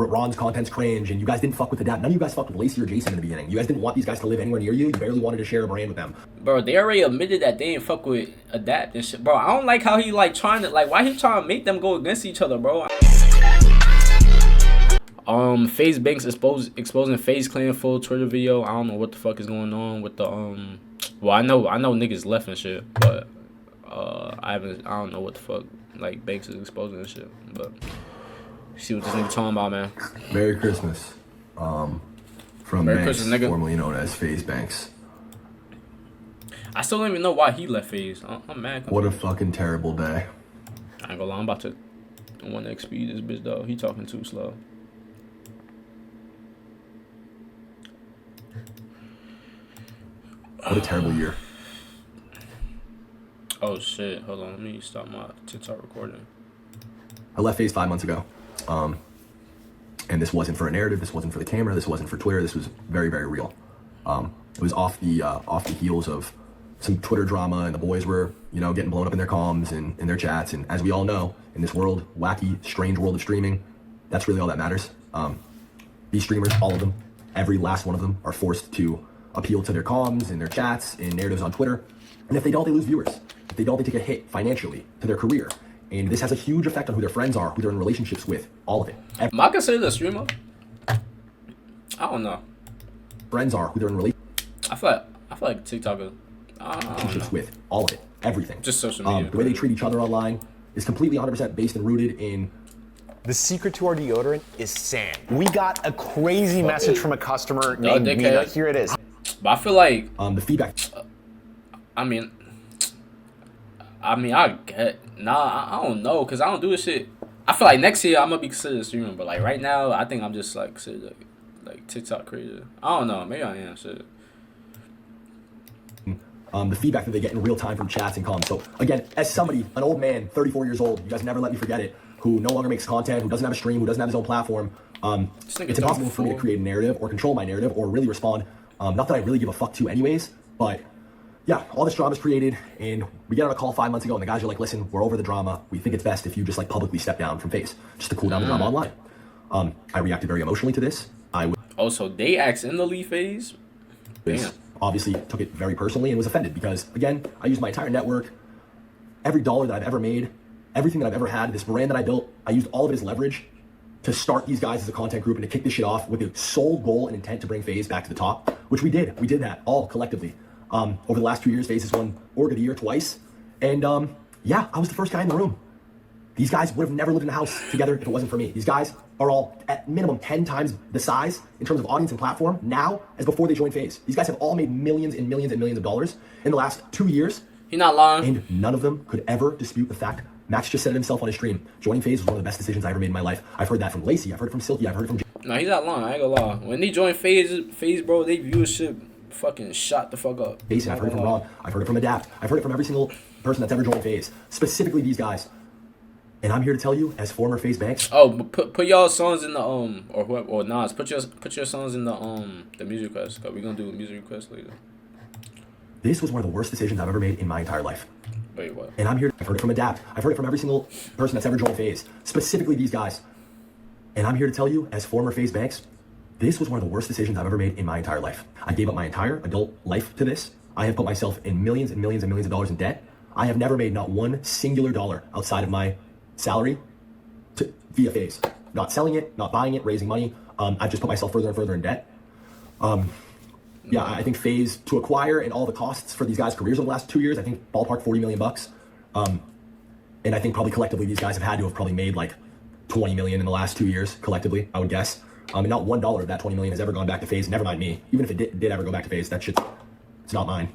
Ron's content's cringe, and you guys didn't fuck with Adapt. None of you guys fucked with Lacey or Jason in the beginning. You guys didn't want these guys to live anywhere near you. You barely wanted to share a brand with them. Bro, they already admitted that they didn't fuck with Adapt and shit. Bro, I don't like how he like trying to like why he trying to make them go against each other, bro. FaZe Banks exposing FaZe clan full Twitter video. I don't know what the fuck is going on with the well, I know niggas left and shit, but I don't know what the fuck like Banks is exposing and shit, but see what this nigga talking about, man. Merry Christmas. From Merry Banks, Christmas, nigga. formerly known as FaZe Banks. I still don't even know why he left FaZe. I'm mad. What a fucking terrible day. I ain't gonna lie, I'm about to want to XP this bitch though. He talking too slow. What a terrible year. Oh shit, hold on, let me stop my TikTok recording. I left FaZe 5 months ago. And this wasn't for a narrative, this wasn't for the camera, this wasn't for Twitter, this was very, very real. It was off the heels of some Twitter drama, and the boys were, you know, getting blown up in their comms and in their chats. And as we all know, in this world, wacky, strange world of streaming, that's really all that matters. These streamers, all of them, every last one of them, are forced to appeal to their comms and their chats and narratives on Twitter. And if they don't, they lose viewers. If they don't, they take a hit financially to their career. And this has a huge effect on who their friends are, who they're in relationships with, all of it. Am I considered a streamer? I don't know. Friends are who they're in relationships I feel like TikToker. I don't know. with, all of it, everything. Just social media. The way they treat each other online is completely 100% based and rooted in. The secret to our deodorant is sand. We got a crazy message from a customer named Mina. Here it is. But I feel like the feedback. I mean, I don't know, cause I don't do this shit. I feel like next year I'm gonna be considered a streamer, but like right now, I think I'm just like considered like TikTok creator. I don't know, maybe I am. Shit. The feedback that they get in real time from chats and comms. So again, as somebody, an old man, 34 years old, you guys never let me forget it, who no longer makes content, who doesn't have a stream, who doesn't have his own platform, it's impossible for me to create a narrative or control my narrative or really respond. Not that I really give a fuck to anyways, but yeah, all this drama is created, and we get on a call 5 months ago, and the guys are like, listen, we're over the drama. We think it's best if you just like publicly step down from FaZe, just to cool down the drama online. I reacted very emotionally to this. So they asked in the lead phase. Damn. Obviously took it very personally and was offended because, again, I used my entire network, every dollar that I've ever made, everything that I've ever had, this brand that I built, I used all of it as leverage to start these guys as a content group and to kick this shit off with the sole goal and intent to bring FaZe back to the top, which we did. We did that all collectively. Over the last 2 years, FaZe has won Org of the Year twice. And yeah, I was the first guy in the room. These guys would have never lived in a house together if it wasn't for me. These guys are all at minimum 10 times the size in terms of audience and platform now as before they joined FaZe. These guys have all made millions and millions and millions of dollars in the last 2 years. He's not lying. And none of them could ever dispute the fact. Max just said it himself on his stream. Joining FaZe was one of the best decisions I ever made in my life. I've heard that from Lacey. I've heard it from Silky. I've heard it from... No, he's not lying. I ain't gonna lie. When they joined FaZe, bro, they viewership fucking shot the fuck up. Jason, I've heard it from Ron. I've heard it from Adapt. I've heard it from every single person that's ever joined FaZe. Specifically these guys. And I'm here to tell you, as former FaZe Banks. Oh, put y'all songs in the or Nas, put your songs in the music request. Cause we're gonna do a music request later. This was one of the worst decisions I've ever made in my entire life. Wait, what? And I'm here. I've heard it from Adapt. I've heard it from every single person that's ever joined FaZe. Specifically these guys. And I'm here to tell you, as former FaZe Banks, this was one of the worst decisions I've ever made in my entire life. I gave up my entire adult life to this. I have put myself in millions and millions and millions of dollars in debt. I have never made not one singular dollar outside of my salary via FaZe. Not selling it, not buying it, raising money. I've just put myself further and further in debt. Yeah, I think FaZe to acquire and all the costs for these guys' careers over the last 2 years, I think ballpark $40 million bucks. And I think probably collectively these guys have had to have probably made like 20 million in the last 2 years collectively, I would guess. And not $1 of that 20 million has ever gone back to FaZe. Never mind me. Even if it did ever go back to FaZe, that shit's, it's not mine.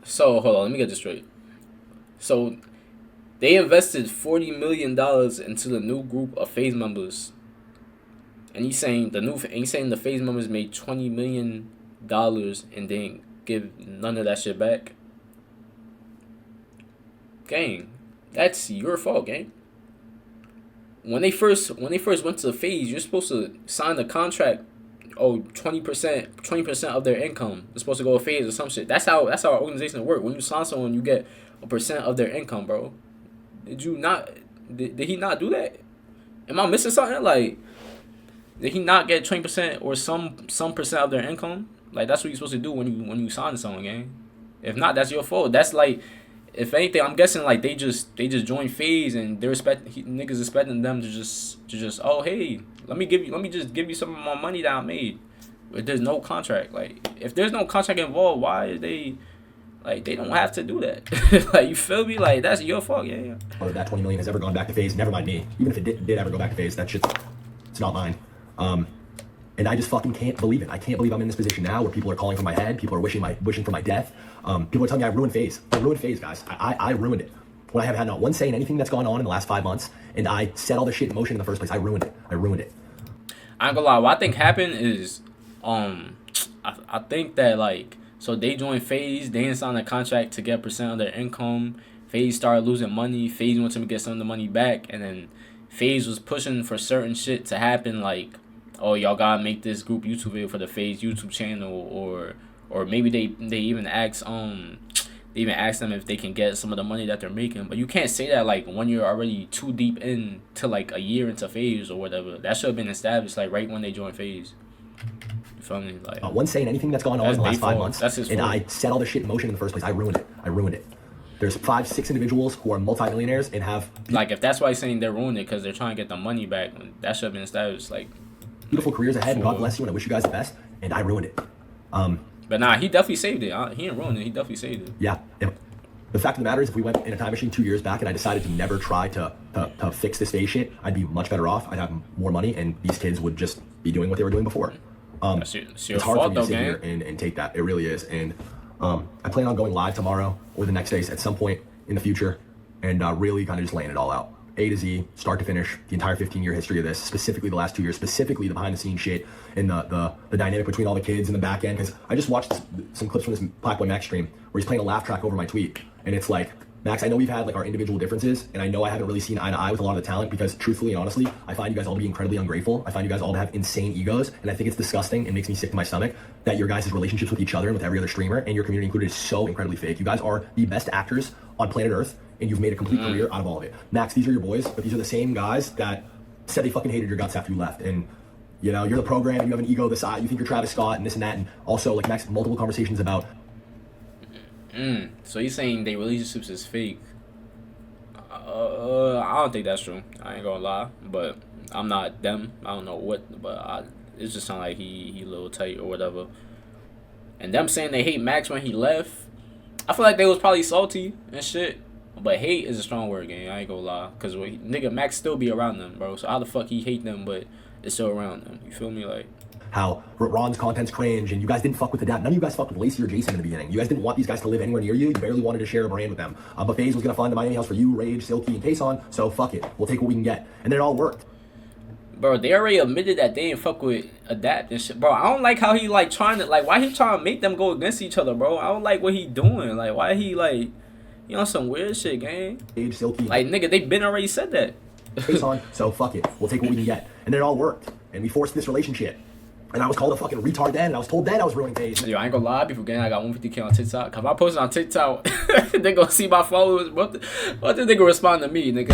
So hold on, let me get this straight. So they invested $40 million into the new group of FaZe members, and he's saying the FaZe members made $20 million and didn't give none of that shit back. Gang, that's your fault, gang. When they first went to FaZe, you're supposed to sign the contract. Oh, 20% of their income is supposed to go to FaZe or some shit. That's how our organization work. When you sign someone, you get a percent of their income, bro. Did he not do that? Am I missing something? Like, did he not get 20% or some percent of their income? Like, that's what you're supposed to do when you sign someone, gang. If not, that's your fault. That's like, if anything, I'm guessing like they just joined FaZe and they're niggas expecting them to just oh hey, let me just give you some of my money that I made. But there's no contract. Like, if there's no contract involved, why are they like, they don't have to do that? Like, you feel me? Like, that's your fault. Yeah. Whether that 20 million has ever gone back to FaZe, never mind me. Even if it did ever go back to FaZe, that shit's, it's not mine. And I just fucking can't believe it. I can't believe I'm in this position now where people are calling for my head. People are wishing for my death. People are telling me I ruined FaZe. I ruined FaZe, guys. I ruined it. When I have had not one say in anything that's gone on in the last 5 months, and I set all this shit in motion in the first place. I ruined it. I ruined it. I ain't gonna lie. What I think happened is, I think that, like, so they joined FaZe. They didn't sign a contract to get % of their income. FaZe started losing money. FaZe wanted to get some of the money back, and then FaZe was pushing for certain shit to happen, like, oh, y'all gotta make this group YouTube video for the FaZe YouTube channel, or maybe they even ask them if they can get some of the money that they're making. But you can't say that like when you're already too deep into like a year into FaZe or whatever. That should have been established like right when they joined FaZe. You feel me? Like, one say in anything that's gone on in the last 5 months, that's his fault. I set all this shit in motion in the first place. I ruined it. I ruined it. There's 5-6 individuals who are multimillionaires and have like, if that's why he's saying they're ruining it because they're trying to get the money back, that should have been established. Like, beautiful careers ahead, and God bless you, and I wish you guys the best. And I ruined it. But nah, he definitely saved it. He didn't ruin it. He definitely saved it. Yeah. The fact of the matter is, if we went in a time machine 2 years back and I decided to never try to fix this FaZe shit, I'd be much better off. I'd have more money, and these kids would just be doing what they were doing before. It's your it's hard fault, for me to though, sit gang. here and take that. It really is. And I plan on going live tomorrow or the next days at some point in the future and really kind of just laying it all out. A to Z, start to finish, the entire 15-year history of this, specifically the last 2 years, specifically the behind-the-scenes shit and the dynamic between all the kids in the back end. Because I just watched some clips from this Black Boy Max stream where he's playing a laugh track over my tweet. And it's like, Max, I know we've had like our individual differences, and I know I haven't really seen eye to eye with a lot of the talent because truthfully and honestly, I find you guys all to be incredibly ungrateful. I find you guys all to have insane egos, and I think it's disgusting and makes me sick to my stomach that your guys' relationships with each other and with every other streamer and your community included is so incredibly fake. You guys are the best actors on planet Earth, and you've made a complete career out of all of it. Max, these are your boys, but these are the same guys that said they fucking hated your guts after you left. And you know, you're the program, and you have an ego this side, you think you're Travis Scott and this and that, and also like Max, multiple conversations about. So he's saying their relationships is fake. I don't think that's true. I ain't gonna lie, but I'm not them. I don't know what, but it just sound like he a little tight or whatever. And them saying they hate Max when he left, I feel like they was probably salty and shit. But hate is a strong word, gang. I ain't gonna lie, cause nigga Max still be around them, bro. So how the fuck he hate them, but it's still around them? You feel me? Like, how Ron's content's cringe, and you guys didn't fuck with the dad. None of you guys fucked with Lacey or Jason in the beginning. You guys didn't want these guys to live anywhere near you. You barely wanted to share a brand with them. But FaZe was gonna fund the Miami house for you, Rage, Silky, and Kason. So fuck it, we'll take what we can get, and then it all worked. Bro, they already admitted that they didn't fuck with Adapt and shit. Bro, I don't like how he like trying to like, why he trying to make them go against each other, bro? I don't like what he doing. Like, why he like, you know, some weird shit, gang. Rage, Silky, like, nigga, they been already said that. Kason, so fuck it, we'll take what we can get, and then it all worked, and we forced this relationship. And I was called a fucking retard then, and I was told then I was ruining FaZe. Yo, I ain't gonna lie, people getting I got 150K on TikTok. Cause if I post it on TikTok, they gonna see my followers. What did they gonna respond to me, nigga?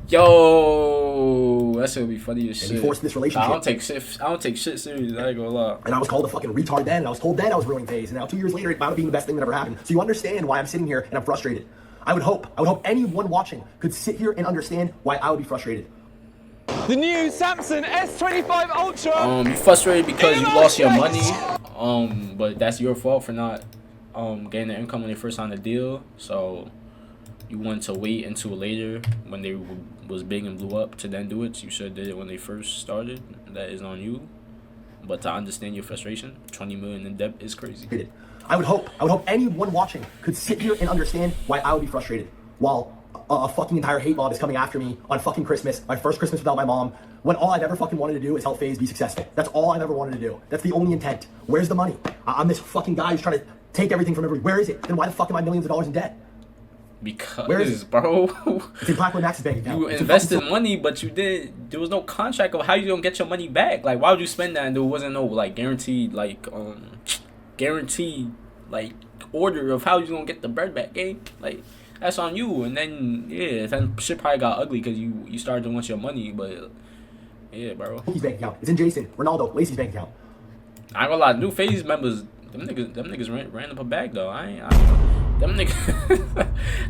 Yo, that shit would be funny as shit. And we forced this relationship. I don't take shit serious. I ain't gonna lie. And I was called a fucking retard then, and I was told then I was ruining FaZe. And now 2 years later, it wound up being the best thing that ever happened. So you understand why I'm sitting here and I'm frustrated. I would hope anyone watching could sit here and understand why I would be frustrated. The new Samsung S25 Ultra. You frustrated because you lost your money. But that's your fault for not getting the income when they first signed the deal. So you wanted to wait until later when they was big and blew up to then do it. You should have did it when they first started. That is on you. But to understand your frustration, 20 million in debt is crazy. I would hope anyone watching could sit here and understand why I would be frustrated while a fucking entire hate mob is coming after me on fucking Christmas, my first Christmas without my mom, when all I've ever fucking wanted to do is help FaZe be successful. That's all I've ever wanted to do. That's the only intent. Where's the money? I'm this fucking guy who's trying to take everything from everybody. Where is it? Then why the fuck am I millions of dollars in debt? Because, where is it? Bro, it's in Black Boy Max's bank account. You invested money, but there was no contract of how you gonna get your money back. Like, why would you spend that and there wasn't no like guaranteed order of how you gonna get the bread back, gang? Like, that's on you. And then then shit probably got ugly because you started to want your money. But yeah, bro. His bank account. It's in Jason, Ronaldo, Lacey's bank account. I ain't gonna lie, new FaZe members, them niggas ran up a bag though. Them niggas,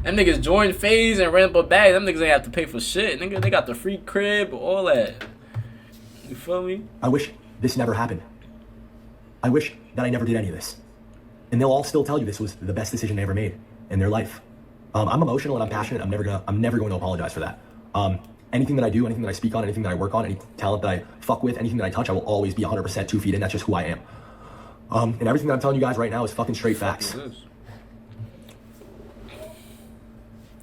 them niggas joined FaZe and ran up a bag. Them niggas ain't have to pay for shit. Nigga, they got the free crib, all that. You feel me? I wish this never happened. I wish that I never did any of this. And they'll all still tell you this was the best decision they ever made in their life. I'm emotional and I'm passionate. I'm never going to apologize for that. Anything that I do, anything that I speak on, anything that I work on, any talent that I fuck with, anything that I touch, I will always be 100% 2 feet in. That's just who I am. And everything that I'm telling you guys right now is fucking straight facts.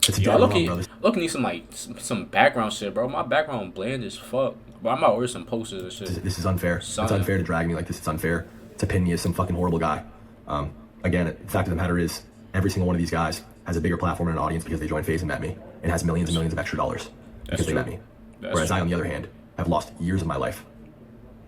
It's a Yo, bro. Look, need some background shit, bro. My background bland as fuck. But I'm out with some posters and shit. This is unfair. It's unfair to drag me like this. It's unfair to pin me as some fucking horrible guy. Again, the fact of the matter is, every single one of these guys has a bigger platform and an audience because they joined FaZe and met me, and has millions and millions of extra dollars because they met me. Whereas I, on the other hand, have lost years of my life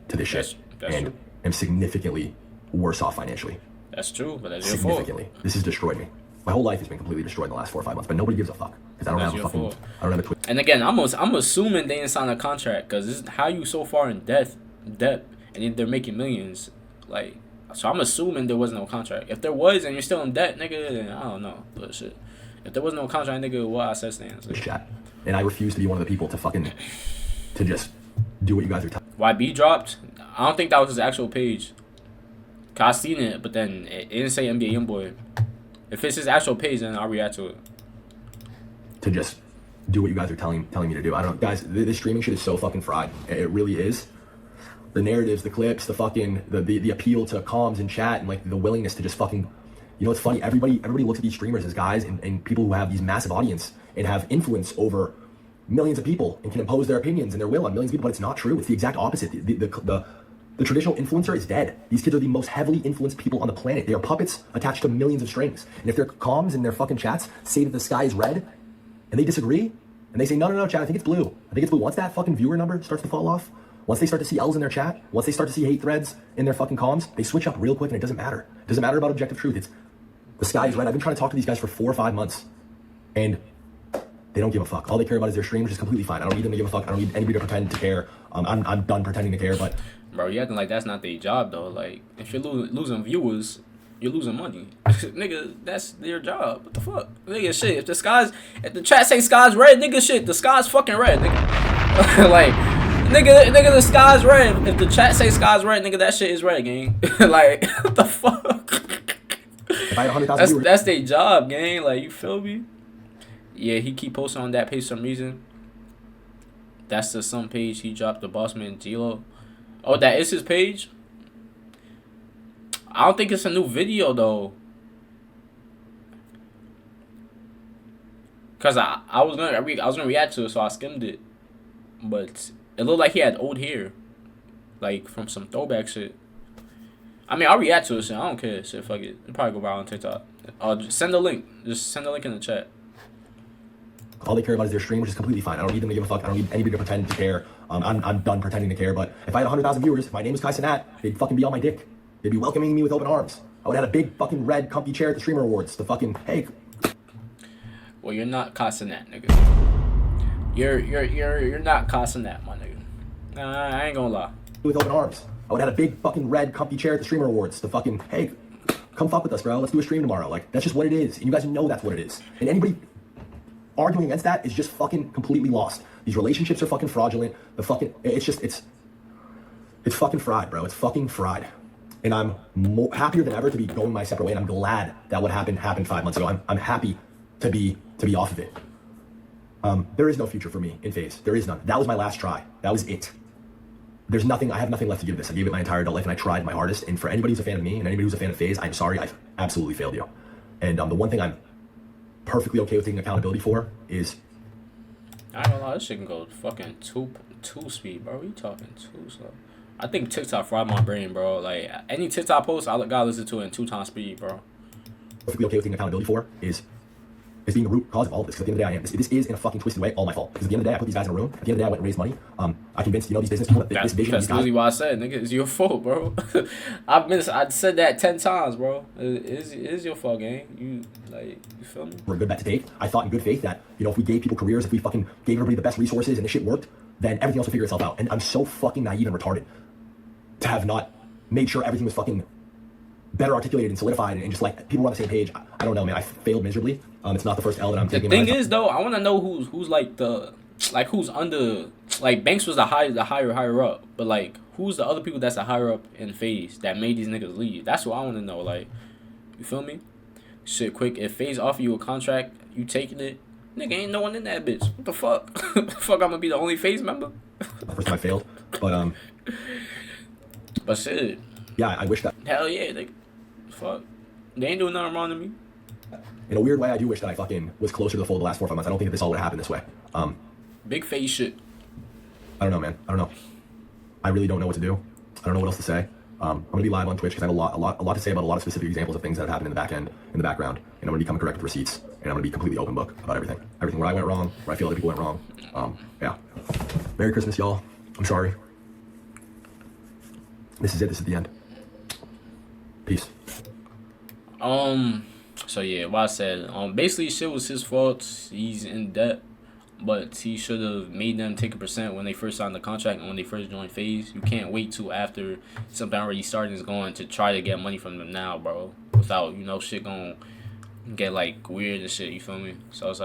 to this shit and am significantly worse off financially. That's true, but that's your fault. Significantly. This has destroyed me. My whole life has been completely destroyed in the last 4 or 5 months, but nobody gives a fuck because I don't have a Twitter. And again, I'm assuming they didn't sign a contract because this is how you so far in debt, and they're making millions. Like, so I'm assuming there was no contract. If there was and you're still in debt, nigga, then I don't know. But shit, if there was no contract, nigga, what I said stands. Like, chat. And I refuse to be one of the people to just do what you guys are telling. YB dropped. I don't think that was his actual page. Cause I seen it, but then it didn't say NBA YoungBoy. If it's his actual page, then I'll react to it. To just do what you guys are telling me to do. I don't know, guys. This streaming shit is so fucking fried. It really is. The narratives, the clips, the fucking the appeal to comms and chat, and like the willingness to just fucking, you know, it's funny. Everybody looks at these streamers as guys and people who have these massive audience and have influence over millions of people and can impose their opinions and their will on millions of people. But it's not true. It's the exact opposite. The traditional influencer is dead. These kids are the most heavily influenced people on the planet. They are puppets attached to millions of strings. And if their comms and their fucking chats say that the sky is red, and they disagree, and they say, no, chat, I think it's blue. I think it's blue. Once that fucking viewer number starts to fall off, once they start to see L's in their chat, once they start to see hate threads in their fucking comms, they switch up real quick, and it doesn't matter. It doesn't matter about objective truth. It's the sky is red. I've been trying to talk to these guys for 4 or 5 months, and they don't give a fuck. All they care about is their stream, which is completely fine. I don't need them to give a fuck. I don't need anybody to pretend to care. I'm done pretending to care, but... Bro, you acting like that's not their job, though. Like, if you're losing viewers, you're losing money. Nigga, that's their job. What the fuck? Nigga, shit, if the chat say sky's red, nigga, shit, the sky's fucking red, nigga. Like, nigga, the sky's red. If the chat say sky's red, nigga, that shit is red, gang. Like, what the fuck? If I had 100,000 viewers... That's their job, gang. Like, you feel me? Yeah, he keep posting on that page for some reason. That's the some page he dropped the Bossman G-Lo. Oh, that is his page? I don't think it's a new video, though. Cause I was gonna react to it, so I skimmed it. But it looked like he had old hair, like from some throwback shit. I mean, I'll react to it, shit. I don't care, shit. Fuck it. It'll probably go viral on TikTok. Just send the link. Just send the link in the chat. All they care about is their stream, which is completely fine. I don't need them to give a fuck. I don't need anybody to pretend to care. I'm done pretending to care. But if I had 100,000 viewers, if my name was Kai Cenat, they'd fucking be on my dick. They'd be welcoming me with open arms. I would have had a big fucking red comfy chair at the Streamer Awards. The fucking, hey. Well, you're not Kai Cenat, nigga. You're not Kai Cenat, my nigga. Nah, I ain't gonna lie. With open arms. I would have had a big fucking red comfy chair at the Streamer Awards. The fucking, hey, come fuck with us, bro. Let's do a stream tomorrow. Like, that's just what it is. And you guys know that's what it is. And anybody arguing against that is just fucking completely lost. These relationships are fucking fraudulent. It's fucking fried, bro. It's fucking fried. And I'm happier than ever to be going my separate way. And I'm glad that what happened 5 months ago. I'm happy to be off of it. There is no future for me in FaZe. There is none. That was my last try. That was it. There's nothing. I have nothing left to give this. I gave it my entire adult life, and I tried my hardest. And for anybody who's a fan of me and anybody who's a fan of FaZe, I'm sorry. I've absolutely failed you. And the one thing I'm perfectly okay with taking accountability for is... I don't know, this shit can go fucking two speed, bro. What are you talking too slow? I think TikTok fried my brain, bro. Like, any TikTok post, I gotta listen to it in 2 times speed, bro. Perfectly okay with taking accountability for is is being the root cause of all of this. Because at the end of the day, I am. This is in a fucking twisted way all my fault. Because at the end of the day, I put these guys in a room. At the end of the day, I went and raised money. I convinced these business people that this vision. That's literally why I said, nigga, it's your fault, bro. I'd said that 10 times, bro. It is your fault, gang. You feel me? We're a good bet to take. I thought in good faith that if we gave people careers, if we fucking gave everybody the best resources and this shit worked, then everything else would figure itself out. And I'm so fucking naive and retarded to have not made sure everything was fucking better articulated and solidified and just people were on the same page. I don't know, man. I failed miserably. It's not the first L that I'm taking. The thing is, though, I want to know who's who's under, Banks was the higher up, but who's the other people that's the higher up in FaZe that made these niggas leave? That's what I want to know. You feel me? Shit, quick. If FaZe offer you a contract, you taking it? Nigga, ain't no one in that bitch. What the fuck? Fuck, I'm gonna be the only FaZe member? First time I failed, but shit. Yeah, I wish that. Hell yeah, fuck. They ain't doing nothing wrong to me. In a weird way, I do wish that I fucking was closer to the fold the last 4 or 5 months. I don't think that this all would have happened this way. Big FaZe shit. I don't know, man. I don't know. I really don't know what to do. I don't know what else to say. I'm gonna be live on Twitch because I have a lot to say about a lot of specific examples of things that have happened in the back end, in the background, and I'm gonna be coming correct with receipts, and I'm gonna be completely open book about everything where I went wrong, where I feel other people went wrong. Yeah. Merry Christmas, y'all. I'm sorry. This is it. This is the end. Peace. So yeah, what I said, basically shit was his fault. He's in debt, but he should have made them take a percent when they first signed the contract and when they first joined FaZe. You can't wait till after something already started is going to try to get money from them now, bro. Without, shit gonna get weird and shit, you feel me? So it's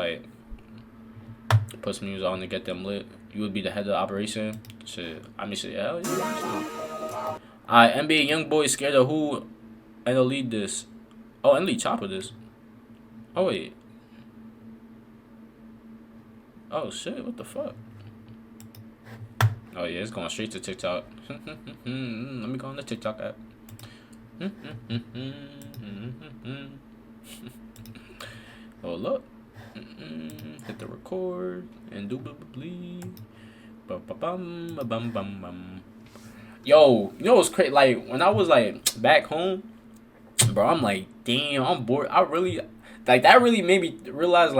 put some news on to get them lit. You would be the head of the operation. Shit. I mean shit, hell yeah. Alright, NBA YoungBoy scared of who and they'll lead this. Oh, and lead Chopper this. Oh wait. Oh shit, what the fuck? Oh yeah, it's going straight to TikTok. Let me go on the TikTok app. Hold up. Hit the record and do bleed. Yo, what's crazy? When I was back home, bro, I'm damn, I'm bored. I really that really made me realize